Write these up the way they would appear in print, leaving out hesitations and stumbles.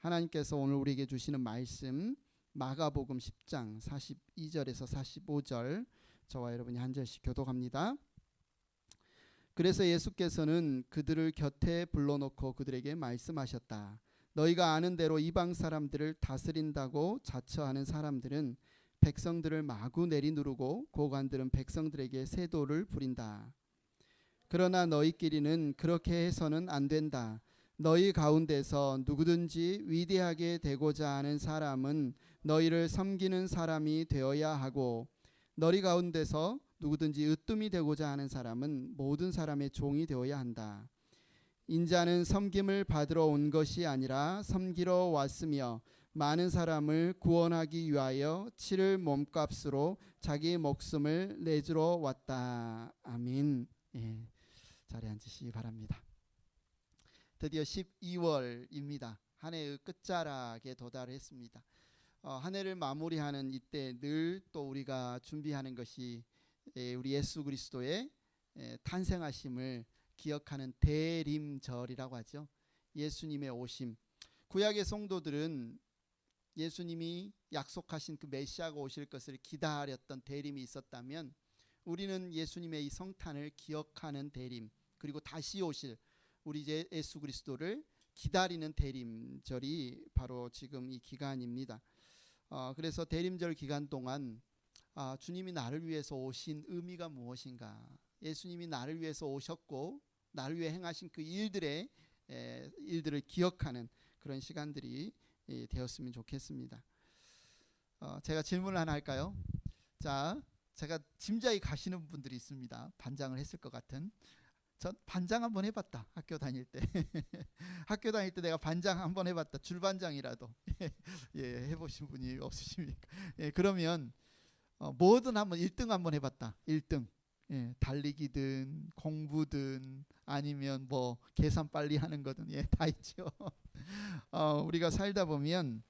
하나님께서 오늘 우리에게 주시는 말씀 마가복음 10장 42절에서 45절 저와 여러분이 한 절씩 교독합니다. 그래서 예수께서는 그들을 곁에 불러놓고 그들에게 말씀하셨다. 너희가 아는 대로 이방 사람들을 다스린다고 자처하는 사람들은 백성들을 마구 내리누르고 고관들은 백성들에게 세도를 부린다. 그러나 너희끼리는 그렇게 해서는 안 된다. 너희 가운데서 누구든지 위대하게 되고자 하는 사람은 너희를 섬기는 사람이 되어야 하고 너희 가운데서 누구든지 으뜸이 되고자 하는 사람은 모든 사람의 종이 되어야 한다. 인자는 섬김을 받으러 온 것이 아니라 섬기러 왔으며 많은 사람을 구원하기 위하여 치를 몸값으로 자기 목숨을 내주러 왔다. 아멘. 예, 자리에 앉으시기 바랍니다. 드디어 12월입니다. 한 해의 끝자락에 도달했습니다. 한 해를 마무리하는 이때 늘 또 우리가 준비하는 것이 우리 예수 그리스도의 탄생하심을 기억하는 대림절이라고 하죠. 예수님의 오심. 구약의 성도들은 예수님이 약속하신 그 메시아가 오실 것을 기다렸던 대림이 있었다면 우리는 예수님의 이 성탄을 기억하는 대림, 그리고 다시 오실 우리 예수 그리스도를 기다리는 대림절이 바로 지금 이 기간입니다. 그래서 대림절 기간 동안 주님이 나를 위해서 오신 의미가 무엇인가, 예수님이 나를 위해서 오셨고 나를 위해 행하신 그 일들을 기억하는 그런 시간들이 되었으면 좋겠습니다. 제가 질문을 하나 할까요? 자, 제가 짐작이 가시는 분들이 있습니다. 반장을 했을 것 같은. 전 반장 한번 해봤다. 학교 다닐 때. 학교 다닐 때 내가 반장 한번 해봤다. 줄반장이라도. 예, 해보신 분이 없으십니까? 예, 그러면 뭐든 한번 1등 한번 해봤다. 1등. 예, 달리기든 공부든 아니면 뭐 계산 빨리 하는 거든, 예, 다 있죠. 우리가 살다 보면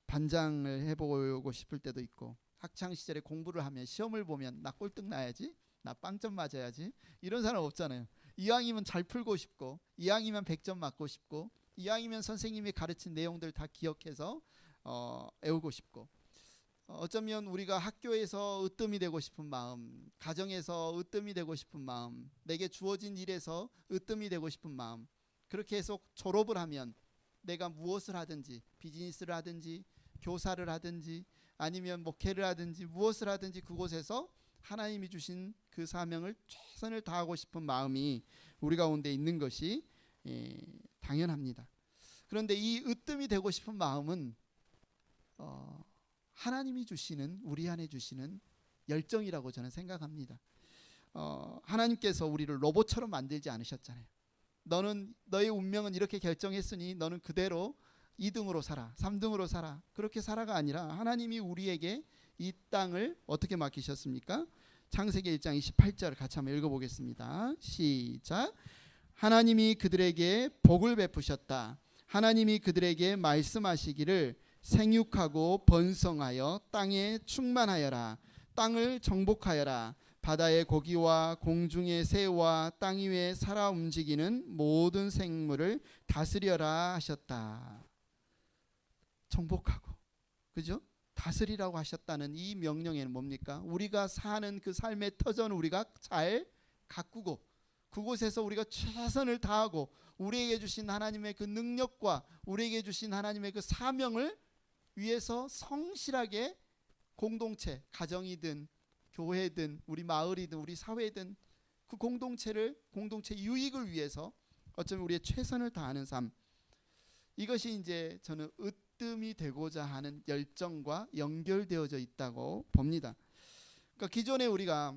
반장을 해보고 싶을 때도 있고, 학창 시절에 공부를 하면 시험을 보면 나 꼴등 나야지, 나 빵점 맞아야지, 이런 사람 없잖아요. 이왕이면 잘 풀고 싶고, 이왕이면 100점 맞고 싶고, 이왕이면 선생님이 가르친 내용들 다 기억해서 외우고 싶고, 어쩌면 우리가 학교에서 으뜸이 되고 싶은 마음, 가정에서 으뜸이 되고 싶은 마음, 내게 주어진 일에서 으뜸이 되고 싶은 마음, 그렇게 해서 졸업을 하면 내가 무엇을 하든지, 비즈니스를 하든지 교사를 하든지 아니면 목회를 하든지 무엇을 하든지 그곳에서 하나님이 주신 그 사명을 최선을 다하고 싶은 마음이 우리 가운데 있는 것이 당연합니다. 그런데 이 으뜸이 되고 싶은 마음은 하나님이 주시는, 우리 안에 주시는 열정이라고 저는 생각합니다. 하나님께서 우리를 로봇처럼 만들지 않으셨잖아요. 너의 운명은 이렇게 결정했으니 너는 그대로 2등으로 살아, 3등으로 살아, 그렇게 살아가 아니라 하나님이 우리에게 이 땅을 어떻게 맡기셨습니까? 창세기 1장 28절 같이 한번 읽어보겠습니다. 시작. 하나님이 그들에게 복을 베푸셨다. 하나님이 그들에게 말씀하시기를 생육하고 번성하여 땅에 충만하여라. 땅을 정복하여라. 바다의 고기와 공중의 새와 땅 위에 살아 움직이는 모든 생물을 다스려라 하셨다. 정복하고, 그죠? 다스리라고 하셨다는 이 명령에는 뭡니까? 우리가 사는 그 삶의 터전을 우리가 잘 가꾸고 그곳에서 우리가 최선을 다하고 우리에게 주신 하나님의 그 능력과 우리에게 주신 하나님의 그 사명을 위해서 성실하게 공동체, 가정이든 교회든 우리 마을이든 우리 사회든 그 공동체 유익을 위해서 어쩌면 우리의 최선을 다하는 삶, 이것이 이제 저는 으뜸이 되고자 하는 열정과 연결되어져 있다고 봅니다. 그러니까 기존에 우리가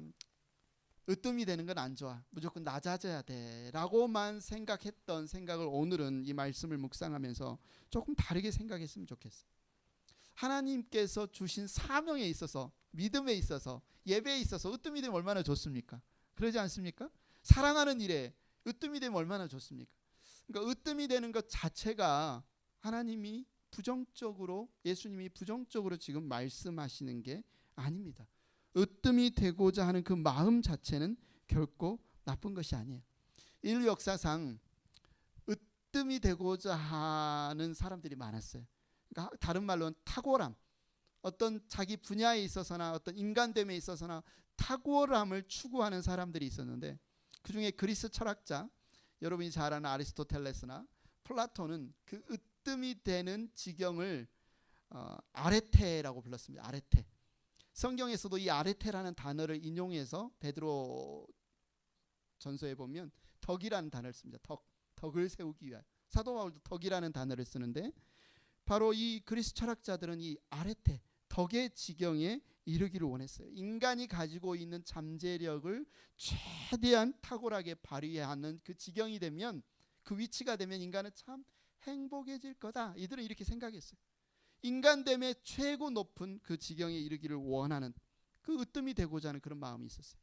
으뜸이 되는 건 안 좋아, 무조건 낮아져야 돼 라고만 생각했던 생각을 오늘은 이 말씀을 묵상하면서 조금 다르게 생각했으면 좋겠어요. 하나님께서 주신 사명에 있어서, 믿음에 있어서, 예배에 있어서 으뜸이 되면 얼마나 좋습니까? 그러지 않습니까? 사랑하는 일에 으뜸이 되면 얼마나 좋습니까? 그러니까 으뜸이 되는 것 자체가 하나님이 부정적으로, 예수님이 부정적으로 지금 말씀하시는 게 아닙니다. 으뜸이 되고자 하는 그 마음 자체는 결코 나쁜 것이 아니에요. 인류 역사상 으뜸이 되고자 하는 사람들이 많았어요. 그러니까 다른 말로는 탁월함, 어떤 자기 분야에 있어서나 어떤 인간됨에 있어서나 탁월함을 추구하는 사람들이 있었는데, 그중에 그리스 철학자, 여러분이 잘 아는 아리스토텔레스나 플라톤은 그 으뜸이 되는 지경을 아레테라고 불렀습니다. 아레테. 성경에서도 이 아레테라는 단어를 인용해서 베드로 전서에 보면 덕이라는 단어를 씁니다. 덕을 세우기 위하여. 사도 바울도 덕이라는 단어를 쓰는데, 바로 이 그리스 철학자들은 이 아레테, 덕의 지경에 이르기를 원했어요. 인간이 가지고 있는 잠재력을 최대한 탁월하게 발휘하는 그 지경이 되면, 그 위치가 되면 인간은 참 행복해질 거다. 이들은 이렇게 생각했어요. 인간됨의 최고 높은 그 지경에 이르기를 원하는, 그 으뜸이 되고자 하는 그런 마음이 있었어요.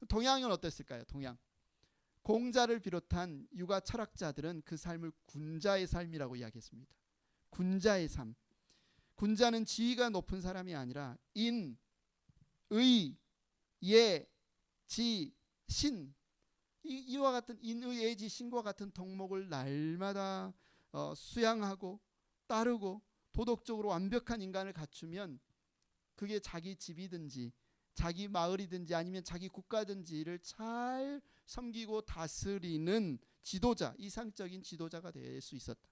동양은 어땠을까요? 동양. 공자를 비롯한 유가 철학자들은 그 삶을 군자의 삶이라고 이야기했습니다. 군자의 삶. 군자는 지위가 높은 사람이 아니라 인, 의, 예, 지, 신, 이와 같은 인의, 예, 지, 신과 같은 덕목을 날마다 수양하고 따르고 도덕적으로 완벽한 인간을 갖추면, 그게 자기 집이든지 자기 마을이든지 아니면 자기 국가든지를 잘 섬기고 다스리는 지도자, 이상적인 지도자가 될 수 있었다.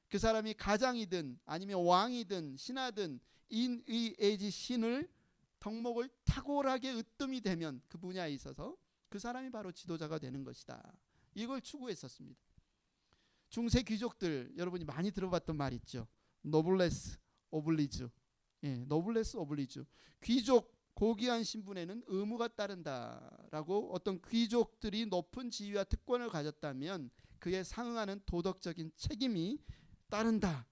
그 사람이 가장이든 아니면 왕이든 신하든 인의애지 신을 덕목을 탁월하게 으뜸이 되면 그 분야에 있어서 그 사람이 바로 지도자가 되는 것이다. 이걸 추구했었습니다. 중세 귀족들, 여러분이 많이 들어봤던 말 있죠. 노블레스 오블리주. 예, 노블레스 오블리주. 귀족 고귀한 신분에는 의무가 따른다라고, 어떤 귀족들이 높은 지위와 특권을 가졌다면 그에 상응하는 도덕적인 책임이 따른다.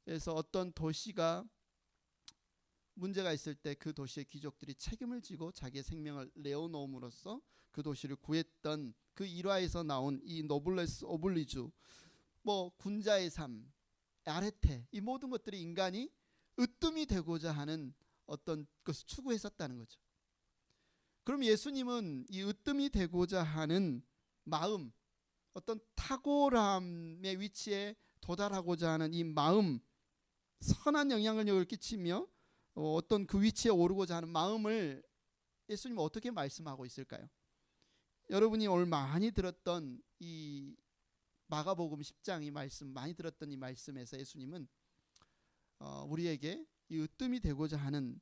그래서 어떤 도시가 문제가 있을 때 그 도시의 귀족들이 책임을 지고 자기의 생명을 내어놓음으로써 그 도시를 구했던 그 일화에서 나온 이 노블레스 오블리주, 군자의 삶, 아레테, 이 모든 것들이 인간이 으뜸이 되고자 하는 어떤 것을 추구했었다는 거죠. 그럼 예수님은 이 으뜸이 되고자 하는 마음, 어떤 탁월함의 위치에 도달하고자 하는 이 마음, 선한 영향력을 끼치며 어떤 그 위치에 오르고자 하는 마음을 예수님은 어떻게 말씀하고 있을까요? 여러분이 오늘 많이 들었던 이 마가복음 10장 이 말씀, 많이 들었던 이 말씀에서 예수님은 우리에게 이 으뜸이 되고자 하는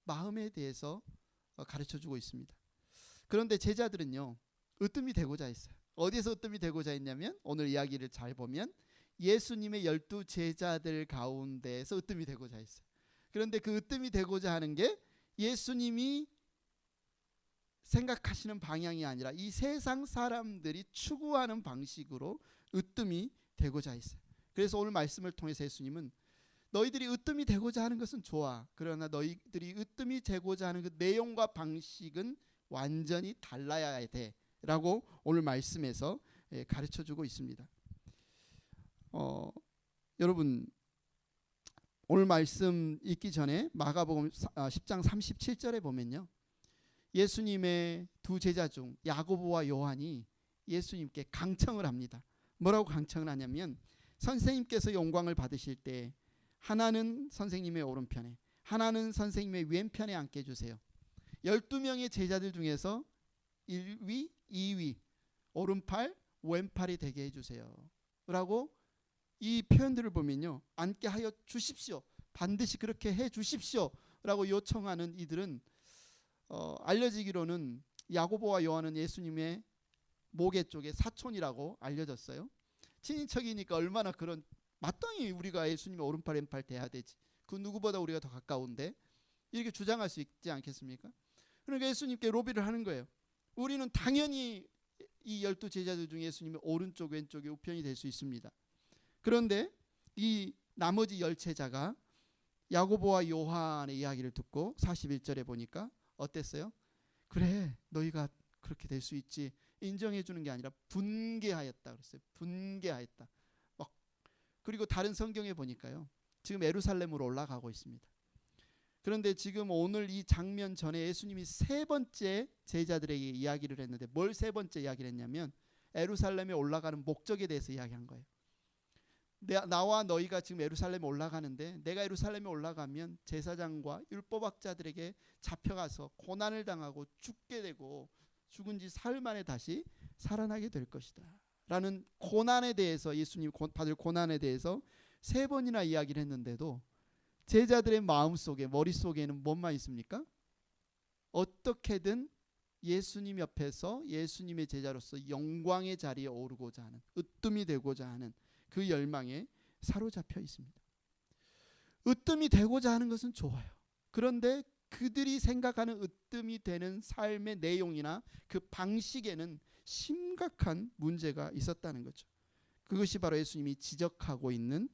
마음에 대해서 가르쳐주고 있습니다. 그런데 제자들은요, 으뜸이 되고자 했어요. 어디서 으뜸이 되고자 했냐면, 오늘 이야기를 잘 보면 예수님의 12 제자들 가운데에서 으뜸이 되고자 했어요. 그런데 그 으뜸이 되고자 하는 게 예수님이 생각하시는 방향이 아니라 이 세상 사람들이 추구하는 방식으로 으뜸이 되고자 했어요. 그래서 오늘 말씀을 통해서 예수님은 너희들이 으뜸이 되고자 하는 것은 좋아. 그러나 너희들이 으뜸이 되고자 하는 그 내용과 방식은 완전히 달라야 돼 라고 오늘 말씀에서 가르쳐주고 있습니다. 여러분, 오늘 말씀 읽기 전에 마가복음 10장 37절에 보면요, 예수님의 두 제자 중 야고보와 요한이 예수님께 강청을 합니다. 뭐라고 강청을 하냐면, 선생님께서 영광을 받으실 때 하나는 선생님의 오른편에, 하나는 선생님의 왼편에 앉게 해주세요. 12명의 제자들 중에서 1위, 2위, 오른팔, 왼팔이 되게 해주세요 라고 이 표현들을 보면요, 앉게 하여 주십시오, 반드시 그렇게 해 주십시오 라고 요청하는 이들은 알려지기로는 야고보와 요한은 예수님의 모계 쪽의 사촌이라고 알려졌어요. 친인척이니까 얼마나 그런, 마땅히 우리가 예수님의 오른팔 왼팔 돼야 되지, 그 누구보다 우리가 더 가까운데, 이렇게 주장할 수 있지 않겠습니까? 그러니까 예수님께 로비를 하는 거예요. 우리는 당연히 이 12 제자들 중에 예수님의 오른쪽 왼쪽에 우편이 될 수 있습니다. 그런데 이 나머지 10제자가 야고보와 요한의 이야기를 듣고 41절에 보니까 어땠어요? 그래, 너희가 그렇게 될 수 있지, 인정해 주는 게 아니라 분개하였다 그랬어요. 분개하였다. 그리고 다른 성경에 보니까요, 지금 예루살렘으로 올라가고 있습니다. 그런데 지금 오늘 이 장면 전에 예수님이 세 번째 제자들에게 이야기를 했는데, 뭘 세 번째 이야기를 했냐면, 예루살렘에 올라가는 목적에 대해서 이야기한 거예요. 나와 너희가 지금 예루살렘에 올라가는데 내가 예루살렘에 올라가면 제사장과 율법학자들에게 잡혀가서 고난을 당하고 죽게 되고 죽은 지 사흘 만에 다시 살아나게 될 것이다 라는 고난에 대해서, 예수님이 받을 고난에 대해서 3번이나 이야기를 했는데도 제자들의 마음속에, 머릿속에는 뭔만 있습니까? 어떻게든 예수님 옆에서 예수님의 제자로서 영광의 자리에 오르고자 하는, 으뜸이 되고자 하는 그 열망에 사로잡혀 있습니다. 으뜸이 되고자 하는 것은 좋아요. 그런데 그들이 생각하는 으뜸이 되는 삶의 내용이나 그 방식에는 심각한 문제가 있었다는 거죠. 그것이 바로 예수님이 지적하고 있는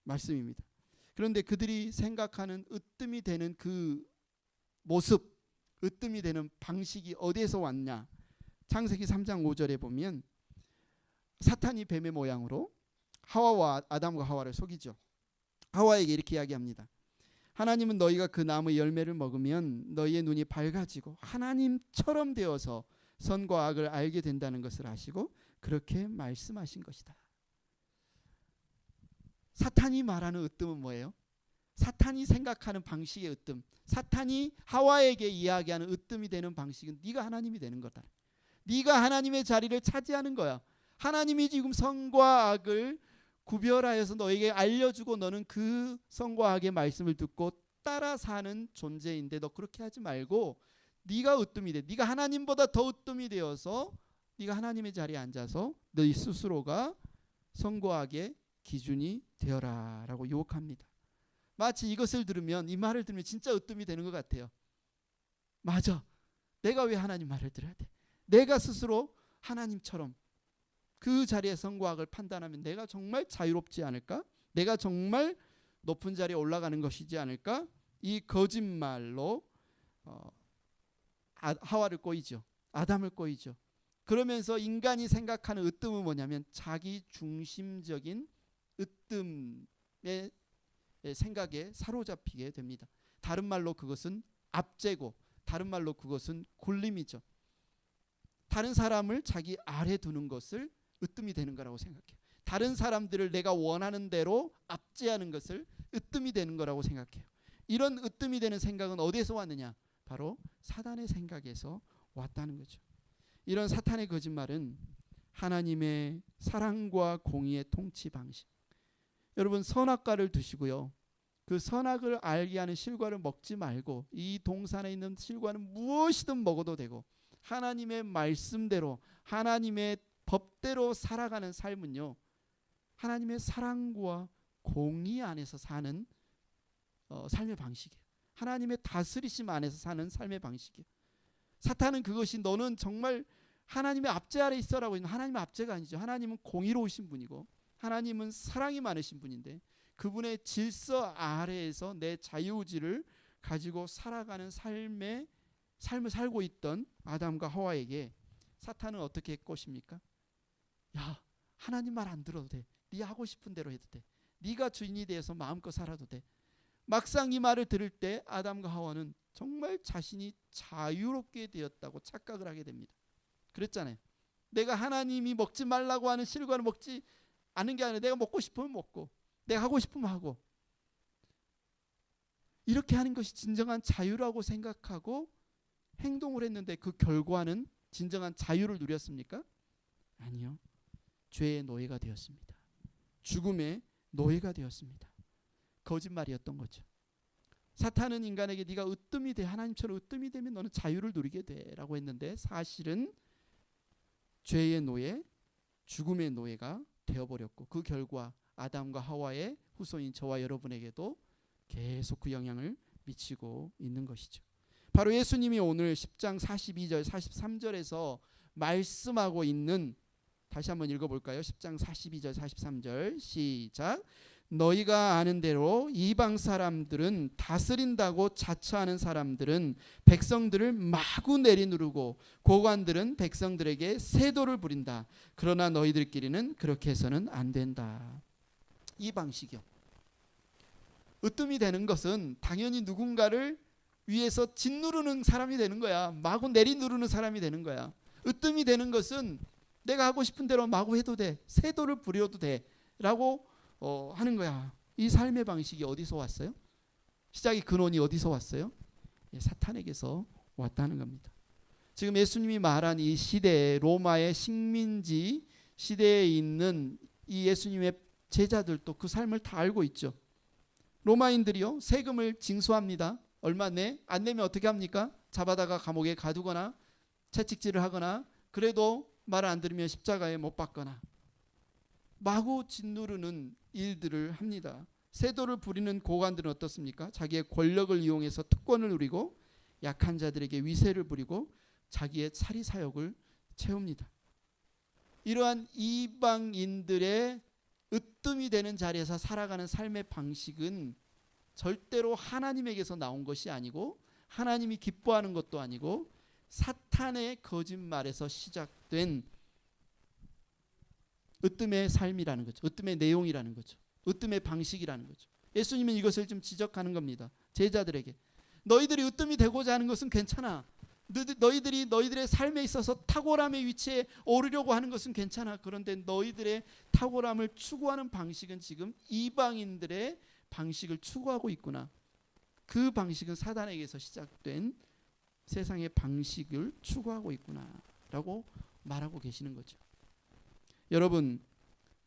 말씀입니다. 그런데 그들이 생각하는 으뜸이 되는 그 모습, 으뜸이 되는 방식이 어디에서 왔냐? 창세기 3장 5절에 보면 사탄이 뱀의 모양으로 아담과 하와를 속이죠. 하와에게 이렇게 이야기합니다. 하나님은 너희가 그 나무의 열매를 먹으면 너희의 눈이 밝아지고 하나님처럼 되어서 선과 악을 알게 된다는 것을 아시고 그렇게 말씀하신 것이다. 사탄이 말하는 으뜸은 뭐예요? 사탄이 생각하는 방식의 으뜸, 사탄이 하와에게 이야기하는 으뜸이 되는 방식은 네가 하나님이 되는 거다. 네가 하나님의 자리를 차지하는 거야. 하나님이 지금 선과 악을 구별하여서 너에게 알려주고 너는 그 선과 악의 말씀을 듣고 따라 사는 존재인데 너 그렇게 하지 말고 네가 으뜸이 돼. 네가 하나님보다 더 으뜸이 되어서 네가 하나님의 자리에 앉아서 너희 스스로가 선과 악의 기준이 되어라 라고 유혹합니다. 마치 이것을 들으면, 이 말을 들으면 진짜 으뜸이 되는 것 같아요. 맞아. 내가 왜 하나님 말을 들어야 돼? 내가 스스로 하나님처럼 그 자리에 선과 악을 판단하면 내가 정말 자유롭지 않을까? 내가 정말 높은 자리에 올라가는 것이지 않을까? 이 거짓말로 하와를 꼬이죠. 아담을 꼬이죠. 그러면서 인간이 생각하는 으뜸은 뭐냐면 자기 중심적인 으뜸의 생각에 사로잡히게 됩니다. 다른 말로 그것은 압제고, 다른 말로 그것은 굴림이죠. 다른 사람을 자기 아래 두는 것을 으뜸이 되는 거라고 생각해요. 다른 사람들을 내가 원하는 대로 압제하는 것을 으뜸이 되는 거라고 생각해요. 이런 으뜸이 되는 생각은 어디에서 왔느냐? 바로 사단의 생각에서 왔다는 거죠. 이런 사탄의 거짓말은 하나님의 사랑과 공의의 통치 방식. 여러분, 선악과를 드시고요, 그 선악을 알게 하는 실과를 먹지 말고 이 동산에 있는 실과는 무엇이든 먹어도 되고 하나님의 말씀대로, 하나님의 법대로 살아가는 삶은요, 하나님의 사랑과 공의 안에서 사는 삶의 방식이에요. 하나님의 다스리심 안에서 사는 삶의 방식이에요. 사탄은 그것이 너는 정말 하나님의 압제 아래 있어라고 있는, 하나님의 압제가 아니죠. 하나님은 공의로우신 분이고 하나님은 사랑이 많으신 분인데 그분의 질서 아래에서 내 자유의지를 가지고 살아가는 삶을 살고 있던 아담과 하와에게 사탄은 어떻게 꼬십니까? 야, 하나님 말 안 들어도 돼. 네 하고 싶은 대로 해도 돼. 네가 주인이 되어서 마음껏 살아도 돼. 막상 이 말을 들을 때 아담과 하와는 정말 자신이 자유롭게 되었다고 착각을 하게 됩니다. 그랬잖아요. 내가 하나님이 먹지 말라고 하는 실과를 먹지 않는 게 아니라 내가 먹고 싶으면 먹고 내가 하고 싶으면 하고, 이렇게 하는 것이 진정한 자유라고 생각하고 행동을 했는데 그 결과는 진정한 자유를 누렸습니까? 아니요. 죄의 노예가 되었습니다. 죽음의 노예가 되었습니다. 거짓말이었던 거죠. 사탄은 인간에게 네가 으뜸이 돼, 하나님처럼 으뜸이 되면 너는 자유를 누리게 돼 라고 했는데 사실은 죄의 노예, 죽음의 노예가 되어버렸고 그 결과 아담과 하와의 후손인 저와 여러분에게도 계속 그 영향을 미치고 있는 것이죠. 바로 예수님이 오늘 10장 42절 43절에서 말씀하고 있는, 다시 한번 읽어볼까요? 10장 42절 43절 시작. 너희가 아는 대로 이방 사람들은 다스린다고 자처하는 사람들은 백성들을 마구 내리누르고 고관들은 백성들에게 세도를 부린다. 그러나 너희들끼리는 그렇게 해서는 안 된다. 이 방식이요. 으뜸이 되는 것은 당연히 누군가를 위해서 짓누르는 사람이 되는 거야. 마구 내리누르는 사람이 되는 거야. 으뜸이 되는 것은 내가 하고 싶은 대로 마구 해도 돼. 세도를 부려도 돼. 라고 하는 거야. 이 삶의 방식이 어디서 왔어요? 시작의 근원이 어디서 왔어요? 사탄에게서 왔다는 겁니다. 지금 예수님이 말한 이 시대에 로마의 식민지 시대에 있는 이 예수님의 제자들도 그 삶을 다 알고 있죠. 로마인들이요, 세금을 징수합니다. 얼마 내? 안 내면 어떻게 합니까? 잡아다가 감옥에 가두거나 채찍질을 하거나, 그래도 말을 안 들으면 십자가에 못 박거나 마구 짓누르는 일들을 합니다. 세도를 부리는 고관들은 어떻습니까? 자기의 권력을 이용해서 특권을 누리고 약한 자들에게 위세를 부리고 자기의 사리사욕을 채웁니다. 이러한 이방인들의 으뜸이 되는 자리에서 살아가는 삶의 방식은 절대로 하나님에게서 나온 것이 아니고 하나님이 기뻐하는 것도 아니고 사탄의 거짓말에서 시작된 으뜸의 삶이라는 거죠. 으뜸의 내용이라는 거죠. 으뜸의 방식이라는 거죠. 예수님은 이것을 좀 지적하는 겁니다. 제자들에게. 너희들이 으뜸이 되고자 하는 것은 괜찮아. 너희들이 너희들의 삶에 있어서 탁월함의 위치에 오르려고 하는 것은 괜찮아. 그런데 너희들의 탁월함을 추구하는 방식은 지금 이방인들의 방식을 추구하고 있구나. 그 방식은 사단에게서 시작된 세상의 방식을 추구하고 있구나 라고 말하고 계시는 거죠. 여러분,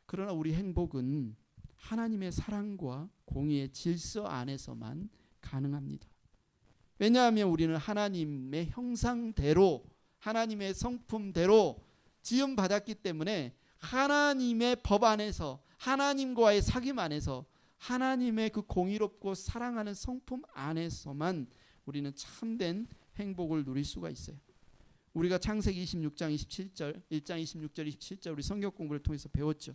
그러나 우리 행복은 하나님의 사랑과 공의의 질서 안에서만 가능합니다. 왜냐하면 우리는 하나님의 형상대로, 하나님의 성품대로 지음받았기 때문에 하나님의 법 안에서, 하나님과의 사귐 안에서, 하나님의 그 공의롭고 사랑하는 성품 안에서만 우리는 참된 행복을 누릴 수가 있어요. 우리가 창세기 26장 27절, 1장 26절 27절 우리 성경 공부를 통해서 배웠죠.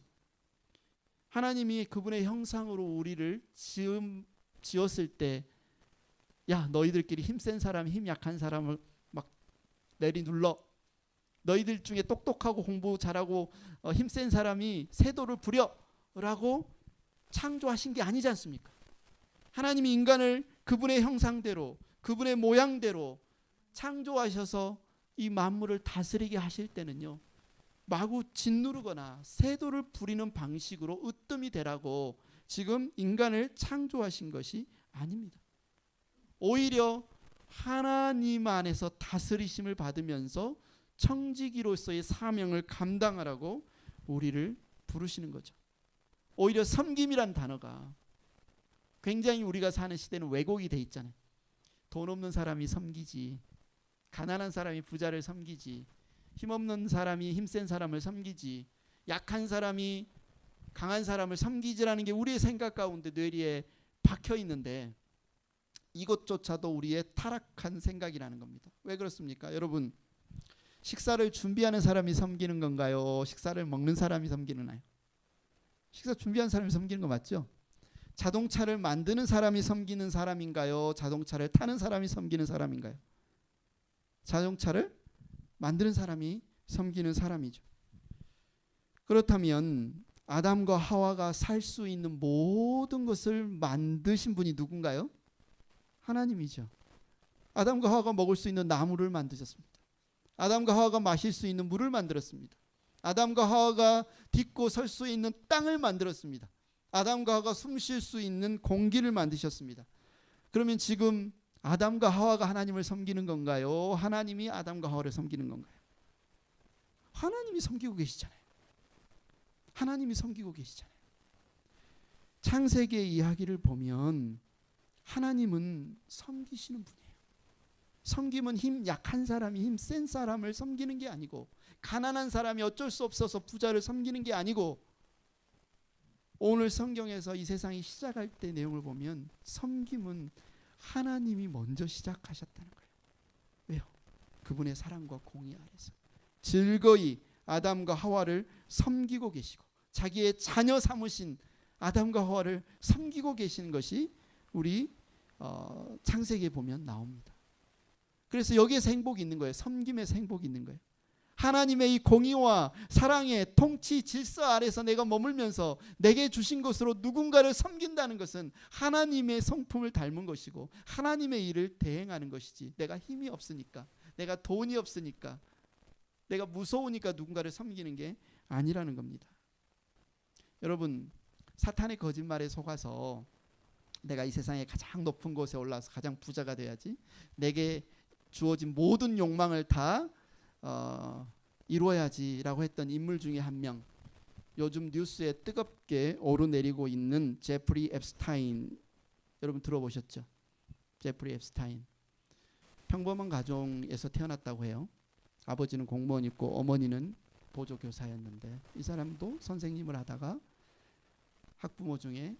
하나님이 그분의 형상으로 우리를 지었을 때, 야, 너희들끼리 힘센 사람, 힘 약한 사람을 막 내리눌러. 너희들 중에 똑똑하고 공부 잘하고 힘센 사람이 세도를 부려라고 창조하신 게 아니지 않습니까? 하나님이 인간을 그분의 형상대로, 그분의 모양대로 창조하셔서 이 만물을 다스리게 하실 때는요, 마구 짓누르거나 세도를 부리는 방식으로 으뜸이 되라고 지금 인간을 창조하신 것이 아닙니다. 오히려 하나님 안에서 다스리심을 받으면서 청지기로서의 사명을 감당하라고 우리를 부르시는 거죠. 오히려 섬김이란 단어가 굉장히 우리가 사는 시대는 왜곡이 돼 있잖아요. 돈 없는 사람이 섬기지, 가난한 사람이 부자를 섬기지, 힘없는 사람이 힘센 사람을 섬기지, 약한 사람이 강한 사람을 섬기지라는 게 우리의 생각 가운데 뇌리에 박혀 있는데, 이것조차도 우리의 타락한 생각이라는 겁니다. 왜 그렇습니까? 여러분, 식사를 준비하는 사람이 섬기는 건가요? 식사를 먹는 사람이 섬기나요? 식사 준비하는 사람이 섬기는 거 맞죠? 자동차를 만드는 사람이 섬기는 사람인가요? 자동차를 타는 사람이 섬기는 사람인가요? 자동차를 만드는 사람이 섬기는 사람이죠. 그렇다면 아담과 하와가 살 수 있는 모든 것을 만드신 분이 누군가요? 하나님이죠. 아담과 하와가 먹을 수 있는 나무를 만드셨습니다. 아담과 하와가 마실 수 있는 물을 만들었습니다. 아담과 하와가 딛고 설 수 있는 땅을 만들었습니다. 아담과 하와가 숨 쉴 수 있는 공기를 만드셨습니다. 그러면 지금 아담과 하와가 하나님을 섬기는 건가요? 하나님이 아담과 하와를 섬기는 건가요? 하나님이 섬기고 계시잖아요. 하나님이 섬기고 계시잖아요. 창세기의 이야기를 보면 하나님은 섬기시는 분이에요. 섬김은 힘 약한 사람이 힘 센 사람을 섬기는 게 아니고, 가난한 사람이 어쩔 수 없어서 부자를 섬기는 게 아니고, 오늘 성경에서 이 세상이 시작할 때 내용을 보면 섬김은 하나님이 먼저 시작하셨다는 거예요. 왜요? 그분의 사랑과 공의 아래서 즐거이 아담과 하와를 섬기고 계시고, 자기의 자녀 삼으신 아담과 하와를 섬기고 계시는 것이 우리 창세기에 보면 나옵니다. 그래서 여기에서 행복이 있는 거예요. 섬김에서 행복이 있는 거예요. 하나님의 이 공의와 사랑의 통치 질서 아래서 내가 머물면서 내게 주신 것으로 누군가를 섬긴다는 것은 하나님의 성품을 닮은 것이고 하나님의 일을 대행하는 것이지, 내가 힘이 없으니까, 내가 돈이 없으니까, 내가 무서우니까 누군가를 섬기는 게 아니라는 겁니다. 여러분, 사탄의 거짓말에 속아서 내가 이 세상에 가장 높은 곳에 올라서 가장 부자가 돼야지, 내게 주어진 모든 욕망을 다 이루어야지라고 했던 인물 중에 한 명, 요즘 뉴스에 뜨겁게 오르내리고 있는 제프리 앱스타인, 여러분 들어보셨죠? 제프리 앱스타인. 평범한 가정에서 태어났다고 해요. 아버지는 공무원이었고 어머니는 보조교사였는데, 이 사람도 선생님을 하다가 학부모 중에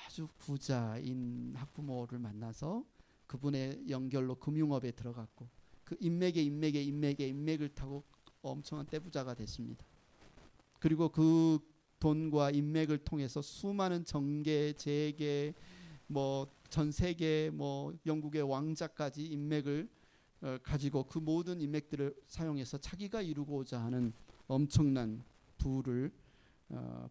아주 부자인 학부모를 만나서 그분의 연결로 금융업에 들어갔고, 그 인맥을 타고 엄청난 떼부자가 됐습니다. 그리고 그 돈과 인맥을 통해서 수많은 정계, 재계, 전 세계, 영국의 왕자까지 인맥을 가지고 그 모든 인맥들을 사용해서 자기가 이루고자 하는 엄청난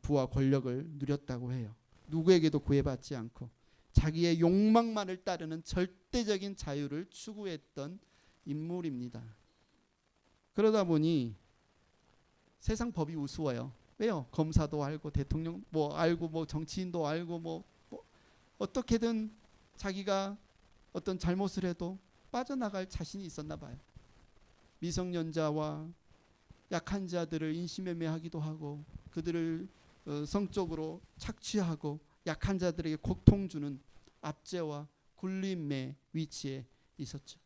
부와 권력을 누렸다고 해요. 누구에게도 구애받지 않고 자기의 욕망만을 따르는 절대적인 자유를 추구했던 인물입니다. 그러다 보니 세상 법이 우스워요. 왜요? 검사도 알고 대통령 알고 정치인도 알고 어떻게든 자기가 어떤 잘못을 해도 빠져나갈 자신이 있었나 봐요. 미성년자와 약한 자들을 인신매매하기도 하고 그들을 성적으로 착취하고 약한 자들에게 고통 주는 압제와 굴림의 위치에 있었죠.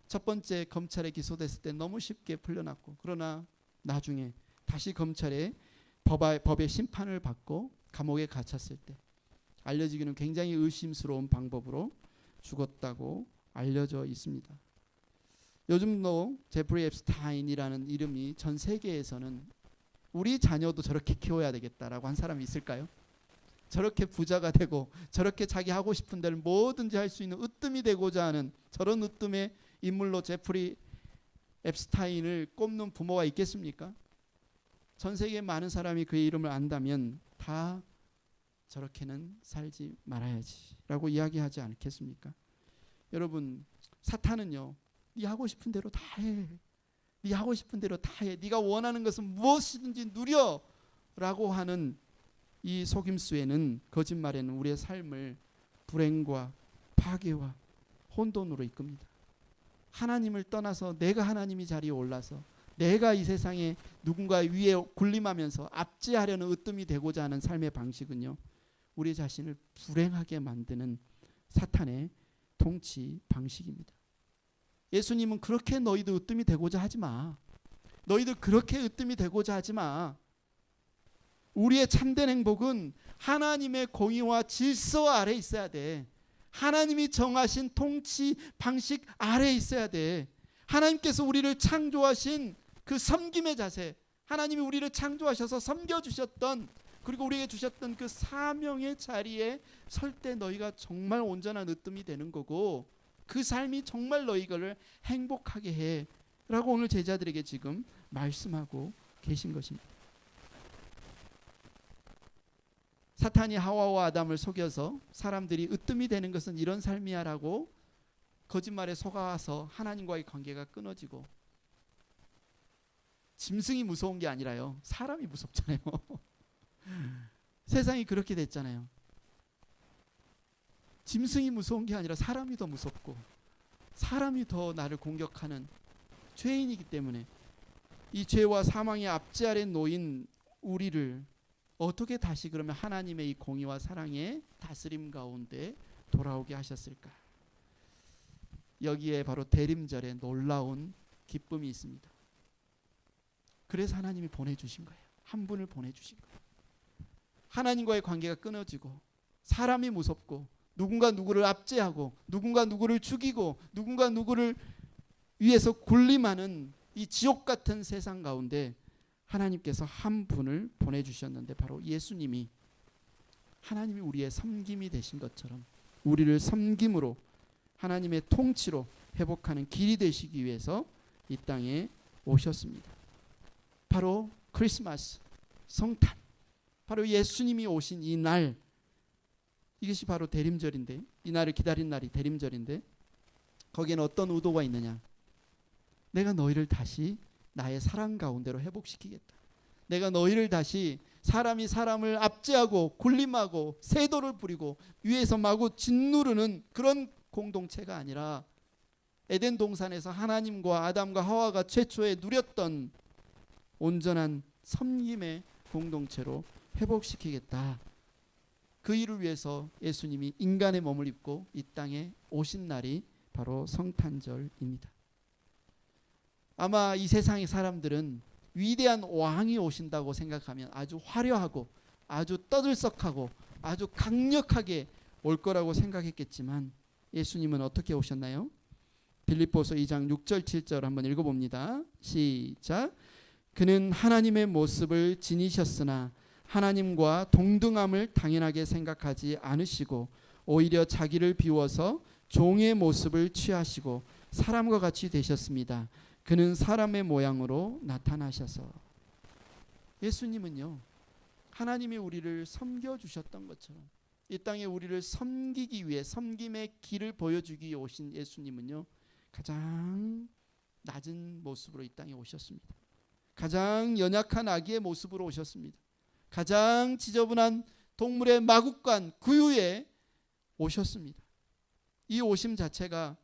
첫 번째 검찰에 기소됐을 때 너무 쉽게 풀려났고, 그러나 나중에 다시 검찰의 법의 심판을 받고 감옥에 갇혔을 때 알려지기는 굉장히 의심스러운 방법으로 죽었다고 알려져 있습니다. 요즘도 제프리 앱스타인이라는 이름이 전 세계에서는 우리 자녀도 저렇게 키워야 되겠다라고 한 사람이 있을까요? 저렇게 부자가 되고 저렇게 자기 하고 싶은 데를 뭐든지 할 수 있는 으뜸이 되고자 하는 저런 으뜸의 인물로 제프리 앱스타인을 꼽는 부모가 있겠습니까? 전 세계 많은 사람이 그의 이름을 안다면 다 저렇게는 살지 말아야지라고 이야기하지 않겠습니까? 여러분, 사탄은요, 네 하고 싶은 대로 다 해. 네 하고 싶은 대로 다 해. 네가 원하는 것은 무엇이든지 누려라고 하는 이 속임수에는, 거짓말에는 우리의 삶을 불행과 파괴와 혼돈으로 이끕니다. 하나님을 떠나서 내가 하나님이 자리에 올라서 내가 이 세상에 누군가 위에 군림하면서 압제하려는 으뜸이 되고자 하는 삶의 방식은요, 우리 자신을 불행하게 만드는 사탄의 통치 방식입니다. 예수님은 그렇게 너희들 으뜸이 되고자 하지 마. 너희들 그렇게 으뜸이 되고자 하지 마. 우리의 참된 행복은 하나님의 공의와 질서 아래 있어야 돼. 하나님이 정하신 통치 방식 아래 있어야 돼. 하나님께서 우리를 창조하신 그 섬김의 자세, 하나님이 우리를 창조하셔서 섬겨주셨던, 그리고 우리에게 주셨던 그 사명의 자리에 설 때 너희가 정말 온전한 으뜸이 되는 거고, 그 삶이 정말 너희를 행복하게 해 라고 오늘 제자들에게 지금 말씀하고 계신 것입니다. 사탄이 하와와 아담을 속여서 사람들이 으뜸이 되는 것은 이런 삶이야 라고 거짓말에 속아서 하나님과의 관계가 끊어지고, 짐승이 무서운 게 아니라요, 사람이 무섭잖아요. 세상이 그렇게 됐잖아요. 짐승이 무서운 게 아니라 사람이 더 무섭고 사람이 더 나를 공격하는 죄인이기 때문에 이 죄와 사망의 압제 아래 놓인 우리를 어떻게 다시 그러면 하나님의 이 공의와 사랑의 다스림 가운데 돌아오게 하셨을까? 여기에 바로 대림절에 놀라운 기쁨이 있습니다. 그래서 하나님이 보내주신 거예요. 한 분을 보내주신 거예요. 하나님과의 관계가 끊어지고 사람이 무섭고 누군가 누구를 압제하고 누군가 누구를 죽이고 누군가 누구를 위해서 군림하는 이 지옥 같은 세상 가운데 하나님께서 한 분을 보내주셨는데, 바로 예수님이 하나님이 우리의 섬김이 되신 것처럼 우리를 섬김으로 하나님의 통치로 회복하는 길이 되시기 위해서 이 땅에 오셨습니다. 바로 크리스마스, 성탄, 바로 예수님이 오신 이 날, 이것이 바로 대림절인데, 이 날을 기다린 날이 대림절인데, 거기에는 어떤 의도가 있느냐? 내가 너희를 다시 나의 사랑 가운데로 회복시키겠다. 내가 너희를 다시 사람이 사람을 압제하고 군림하고 세도를 부리고 위에서 마구 짓누르는 그런 공동체가 아니라 에덴 동산에서 하나님과 아담과 하와가 최초에 누렸던 온전한 섬김의 공동체로 회복시키겠다. 그 일을 위해서 예수님이 인간의 몸을 입고 이 땅에 오신 날이 바로 성탄절입니다. 아마 이 세상의 사람들은 위대한 왕이 오신다고 생각하면 아주 화려하고 아주 떠들썩하고 아주 강력하게 올 거라고 생각했겠지만 예수님은 어떻게 오셨나요? 빌립보서 2장 6절 7절 한번 읽어봅니다. 시작. 그는 하나님의 모습을 지니셨으나 하나님과 동등함을 당연하게 생각하지 않으시고 오히려 자기를 비워서 종의 모습을 취하시고 사람과 같이 되셨습니다. 그는 사람의 모양으로 나타나셔서. 예수님은요, 하나님이 우리를 섬겨주셨던 것처럼 이 땅에 우리를 섬기기 위해 섬김의 길을 보여주기 위해 오신 예수님은요, 가장 낮은 모습으로 이 땅에 오셨습니다. 가장 연약한 아기의 모습으로 오셨습니다. 가장 지저분한 동물의 마구간 구유에 오셨습니다. 이 오심 자체가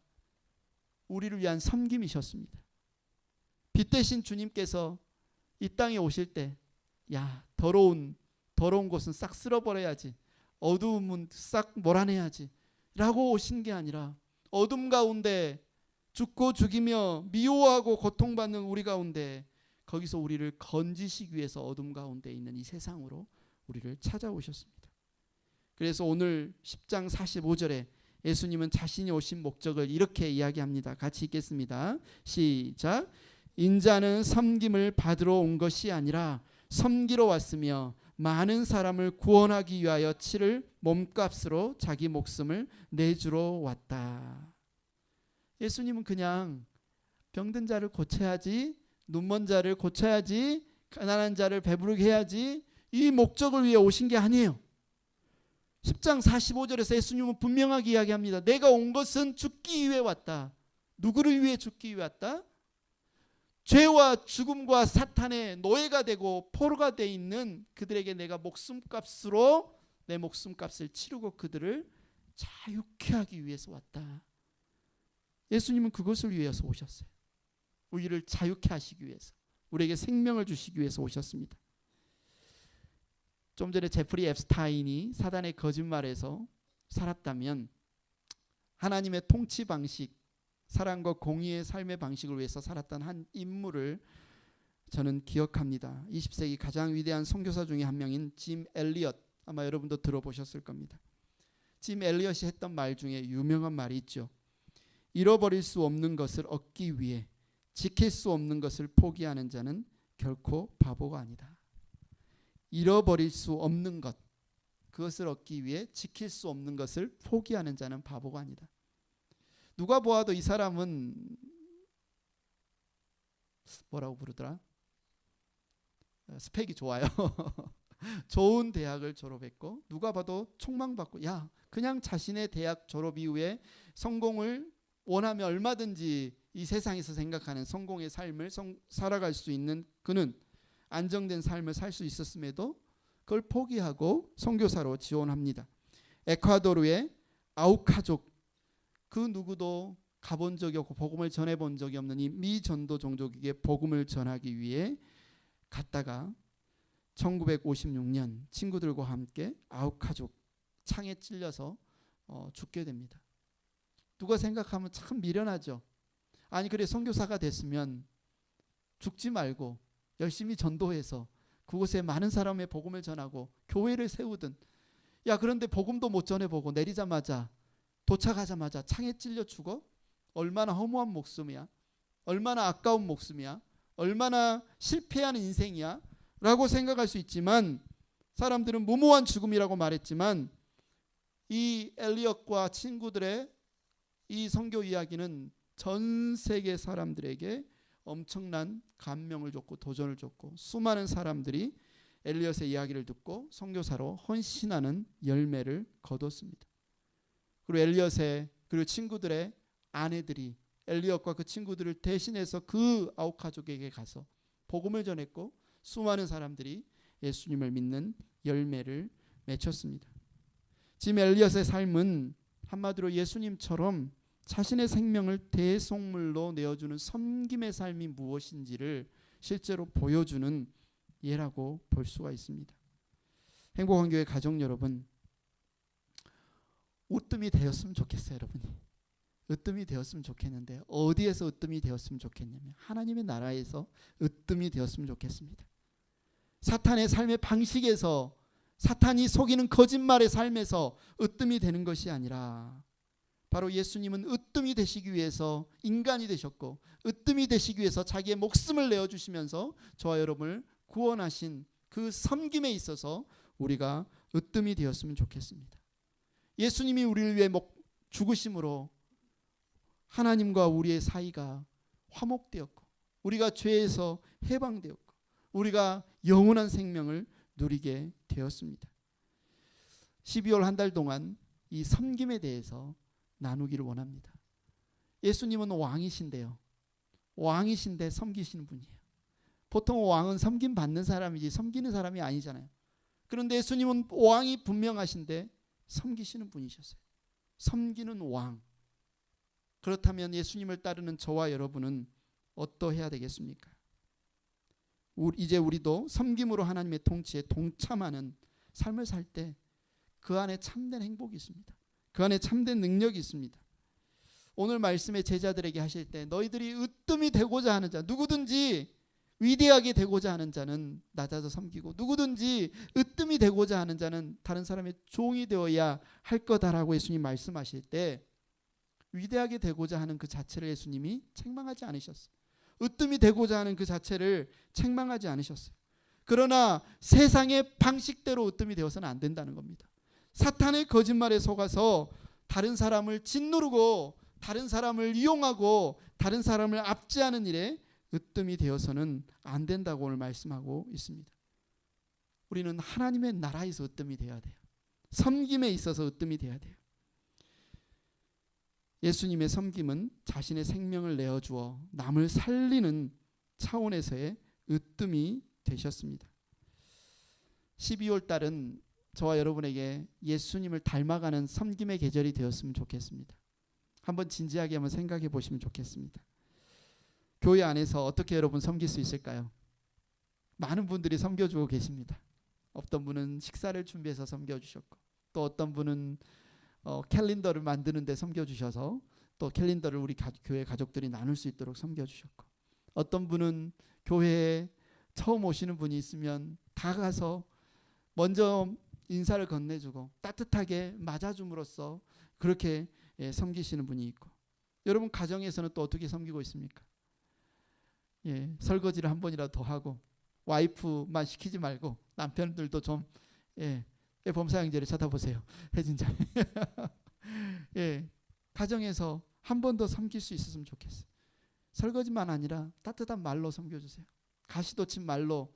우리를 위한 섬김이셨습니다. 빛 대신 주님께서 이 땅에 오실 때, 야, 더러운 곳은 싹 쓸어버려야지, 어두움은 싹 몰아내야지 라고 오신 게 아니라 어둠 가운데 죽고 죽이며 미워하고 고통받는 우리 가운데 거기서 우리를 건지시기 위해서 어둠 가운데 있는 이 세상으로 우리를 찾아오셨습니다. 그래서 오늘 10장 45절에 예수님은 자신이 오신 목적을 이렇게 이야기합니다. 같이 읽겠습니다. 시작. 인자는 섬김을 받으러 온 것이 아니라 섬기러 왔으며 많은 사람을 구원하기 위하여 치를 몸값으로 자기 목숨을 내주러 왔다. 예수님은 그냥 병든 자를 고쳐야지, 눈먼 자를 고쳐야지, 가난한 자를 배부르게 해야지, 이 목적을 위해 오신 게 아니에요. 10장 45절에서 예수님은 분명하게 이야기합니다. 내가 온 것은 죽기 위해 왔다. 누구를 위해 죽기 위해 왔다? 죄와 죽음과 사탄의 노예가 되고 포로가 돼 있는 그들에게 내가 목숨값으로 내 목숨값을 치르고 그들을 자유케 하기 위해서 왔다. 예수님은 그것을 위해서 오셨어요. 우리를 자유케 하시기 위해서, 우리에게 생명을 주시기 위해서 오셨습니다. 좀 전에 제프리 앱스타인이 사단의 거짓말에서 살았다면 하나님의 통치 방식, 사랑과 공의의 삶의 방식을 위해서 살았던 한 인물을 저는 기억합니다. 20세기 가장 위대한 선교사 중에 한 명인 짐 엘리엇, 아마 여러분도 들어보셨을 겁니다. 짐 엘리엇이 했던 말 중에 유명한 말이 있죠. 잃어버릴 수 없는 것을 얻기 위해 지킬 수 없는 것을 포기하는 자는 결코 바보가 아니다. 잃어버릴 수 없는 것, 그것을 얻기 위해 지킬 수 없는 것을 포기하는 자는 바보가 아니다. 누가 보아도 이 사람은 뭐라고 부르더라? 스펙이 좋아요. 좋은 대학을 졸업했고 누가 봐도 촉망받고, 야, 그냥 자신의 대학 졸업 이후에 성공을 원하면 얼마든지 이 세상에서 생각하는 성공의 삶을 살아갈 수 있는, 그는 안정된 삶을 살 수 있었음에도 그걸 포기하고 선교사로 지원합니다. 에콰도르의 아우카족, 그 누구도 가본 적이 없고 복음을 전해본 적이 없는 이 미전도 종족에게 복음을 전하기 위해 갔다가 1956년 친구들과 함께 아우카족 창에 찔려서 죽게 됩니다. 누가 생각하면 참 미련하죠. 아니, 그래, 선교사가 됐으면 죽지 말고 열심히 전도해서 그곳에 많은 사람의 복음을 전하고 교회를 세우든, 야, 그런데 복음도 못 전해보고 내리자마자 도착하자마자 창에 찔려 죽어? 얼마나 허무한 목숨이야? 얼마나 아까운 목숨이야? 얼마나 실패한 인생이야? 라고 생각할 수 있지만, 사람들은 무모한 죽음이라고 말했지만 이 엘리엇과 친구들의 이 선교 이야기는 전 세계 사람들에게 엄청난 감명을 줬고 도전을 줬고, 수많은 사람들이 엘리엇의 이야기를 듣고 선교사로 헌신하는 열매를 거뒀습니다. 그리고 엘리엇의, 그리고 친구들의 아내들이 엘리엇과 그 친구들을 대신해서 그 아홉 가족에게 가서 복음을 전했고 수많은 사람들이 예수님을 믿는 열매를 맺혔습니다. 지금 엘리엇의 삶은 한마디로 예수님처럼 자신의 생명을 대속물로 내어주는 섬김의 삶이 무엇인지를 실제로 보여주는 예라고 볼 수가 있습니다. 행복한 교회 가족 여러분, 으뜸이 되었으면 좋겠어요. 여러분이 으뜸이 되었으면 좋겠는데 어디에서 으뜸이 되었으면 좋겠냐면 하나님의 나라에서 으뜸이 되었으면 좋겠습니다. 사탄의 삶의 방식에서, 사탄이 속이는 거짓말의 삶에서 으뜸이 되는 것이 아니라 바로 예수님은 으뜸이 되시기 위해서 인간이 되셨고 으뜸이 되시기 위해서 자기의 목숨을 내어주시면서 저와 여러분을 구원하신 그 섬김에 있어서 우리가 으뜸이 되었으면 좋겠습니다. 예수님이 우리를 위해 죽으심으로 하나님과 우리의 사이가 화목되었고 우리가 죄에서 해방되었고 우리가 영원한 생명을 누리게 되었습니다. 12월 한 달 동안 이 섬김에 대해서 나누기를 원합니다. 예수님은 왕이신데요. 왕이신데 섬기시는 분이에요. 보통 왕은 섬김 받는 사람이지 섬기는 사람이 아니잖아요. 그런데 예수님은 왕이 분명하신데 섬기시는 분이셨어요. 섬기는 왕. 그렇다면 예수님을 따르는 저와 여러분은 어떠해야 되겠습니까? 이제 우리도 섬김으로 하나님의 통치에 동참하는 삶을 살 때 그 안에 참된 행복이 있습니다. 그 안에 참된 능력이 있습니다. 오늘 말씀에 제자들에게 하실 때 너희들이 으뜸이 되고자 하는 자, 누구든지 위대하게 되고자 하는 자는 낮아서 섬기고 누구든지 으뜸이 되고자 하는 자는 다른 사람의 종이 되어야 할 거다라고 예수님 말씀하실 때 위대하게 되고자 하는 그 자체를 예수님이 책망하지 않으셨어요. 으뜸이 되고자 하는 그 자체를 책망하지 않으셨어요. 그러나 세상의 방식대로 으뜸이 되어서는 안 된다는 겁니다. 사탄의 거짓말에 속아서 다른 사람을 짓누르고 다른 사람을 이용하고 다른 사람을 압제하는 일에 으뜸이 되어서는 안 된다고 오늘 말씀하고 있습니다. 우리는 하나님의 나라에서 으뜸이 되어야 돼요. 섬김에 있어서 으뜸이 되어야 돼요. 예수님의 섬김은 자신의 생명을 내어주어 남을 살리는 차원에서의 으뜸이 되셨습니다. 12월 달은 저와 여러분에게 예수님을 닮아가는 섬김의 계절이 되었으면 좋겠습니다. 한번 진지하게 한번 생각해 보시면 좋겠습니다. 교회 안에서 어떻게 여러분 섬길 수 있을까요? 많은 분들이 섬겨주고 계십니다. 어떤 분은 식사를 준비해서 섬겨주셨고 또 어떤 분은 캘린더를 만드는 데 섬겨주셔서 또 캘린더를 우리 교회 가족들이 나눌 수 있도록 섬겨주셨고 어떤 분은 교회에 처음 오시는 분이 있으면 다가가서 먼저 인사를 건네주고 따뜻하게 맞아줌으로써 그렇게 섬기시는 분이 있고 여러분 가정에서는 또 어떻게 섬기고 있습니까? 설거지를 한 번이라도 더 하고 와이프만 시키지 말고 남편들도 좀 범사 형제를 쳐다보세요. 혜진 자. 가정에서 한 번 더 섬길 수 있었으면 좋겠어요. 설거지만 아니라 따뜻한 말로 섬겨주세요. 가시돋친 말로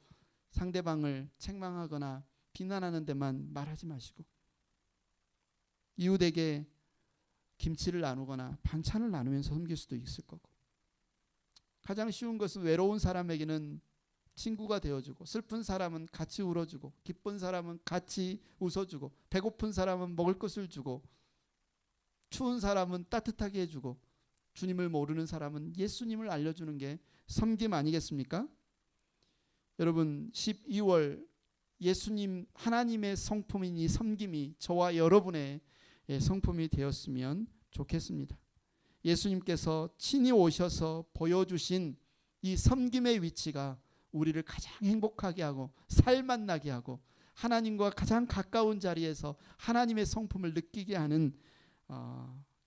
상대방을 책망하거나 비난하는 데만 말하지 마시고 이웃에게 김치를 나누거나 반찬을 나누면서 섬길 수도 있을 거고 가장 쉬운 것은 외로운 사람에게는 친구가 되어주고 슬픈 사람은 같이 울어주고 기쁜 사람은 같이 웃어주고 배고픈 사람은 먹을 것을 주고 추운 사람은 따뜻하게 해주고 주님을 모르는 사람은 예수님을 알려주는 게 섬김 아니겠습니까? 여러분 12월 예수님 하나님의 성품인 이 섬김이 저와 여러분의 성품이 되었으면 좋겠습니다. 예수님께서 친히 오셔서 보여주신 이 섬김의 위치가 우리를 가장 행복하게 하고 살맛나게 하고 하나님과 가장 가까운 자리에서 하나님의 성품을 느끼게 하는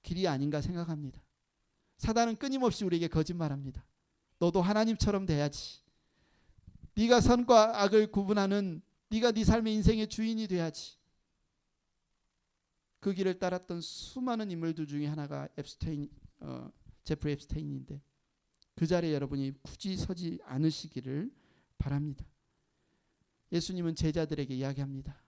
길이 아닌가 생각합니다. 사단은 끊임없이 우리에게 거짓말합니다. 너도 하나님처럼 돼야지. 네가 선과 악을 구분하는 네가 네 삶의 인생의 주인이 돼야지. 그 길을 따랐던 수많은 인물들 중에 하나가 제프리 앱스테인인데 그 자리에 여러분이 굳이 서지 않으시기를 바랍니다. 예수님은 제자들에게 이야기합니다.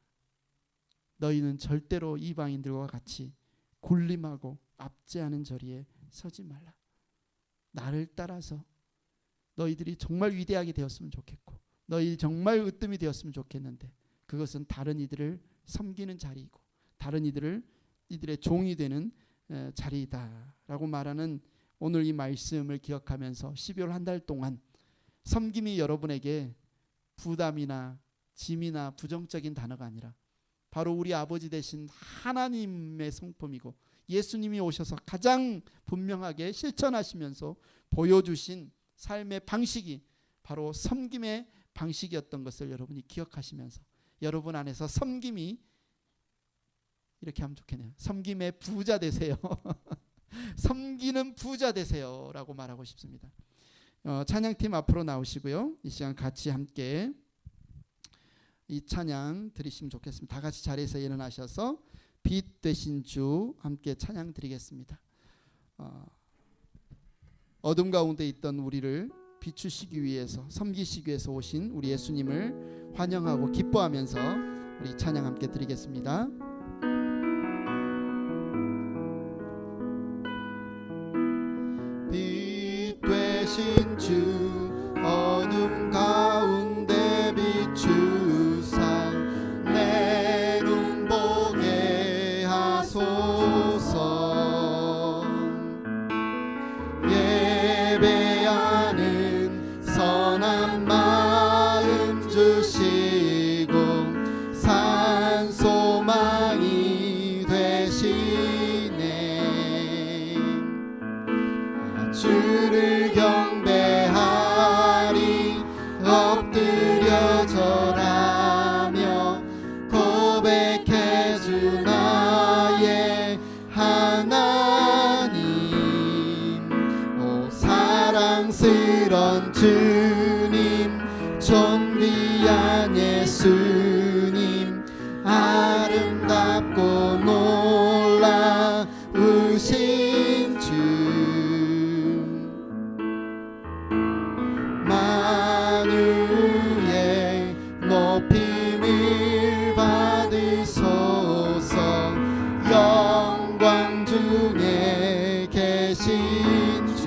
너희는 절대로 이방인들과 같이 군림하고 압제하는 자리에 서지 말라. 나를 따라서 너희들이 정말 위대하게 되었으면 좋겠고 너희 정말 으뜸이 되었으면 좋겠는데 그것은 다른 이들을 섬기는 자리이고 다른 이들의 종이 되는 자리이다라고 말하는 오늘 이 말씀을 기억하면서 12월 한 달 동안 섬김이 여러분에게 부담이나 짐이나 부정적인 단어가 아니라 바로 우리 아버지 되신 하나님의 성품이고 예수님이 오셔서 가장 분명하게 실천하시면서 보여주신 삶의 방식이 바로 섬김의 방식이었던 것을 여러분이 기억하시면서 여러분 안에서 섬김이 이렇게 하면 좋겠네요. 섬김의 부자 되세요. 섬기는 부자 되세요 라고 말하고 싶습니다. 찬양팀 앞으로 나오시고요. 이 시간 같이 함께 이 찬양 드리시면 좋겠습니다. 다 같이 자리에서 일어나셔서 빛 되신 주 함께 찬양 드리겠습니다. 어둠 가운데 있던 우리를 비추시기 위해서 섬기시기 위해서 오신 우리 예수님을 환영하고 기뻐하면서 우리 찬양 함께 드리겠습니다. 빛 되신 주 어둠 가운데 비추사 내 눈 보게 하소서. 예배하는 선한 마음 주시고 산소망이 되시네. 주를 경배하리 엎드려 절하며 고백해 주 나의 하나님. 오 사랑스런 주님 존귀한 예수님 아름답고 놀라우신 주 만유의 높임을 받으소서. 영광 중에 계신 주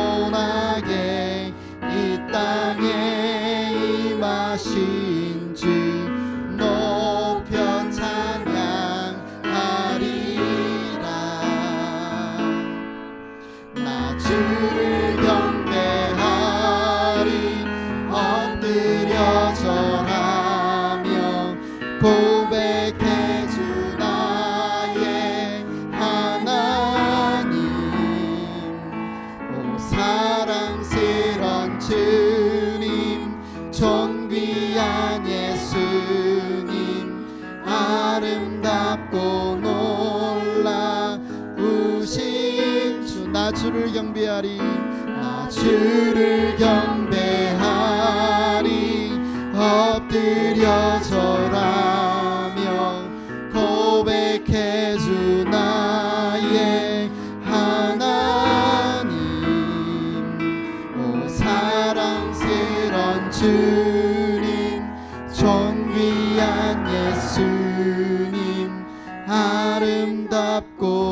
겸손하게 이 땅에 임하신 주 높여 찬양하리라. 나 주를 경배하리 엎드려 절하며 고백해 주 나의 하나님. 오 사랑스런 주님 존귀한 예수님 아름답고 놀라우신 주. 나 주를 경배하리 나 주를 경배하리 엎드려 절하며 고백해 주 나의 하나님. 오 사랑스런 주님 존귀한 예수님 아름답고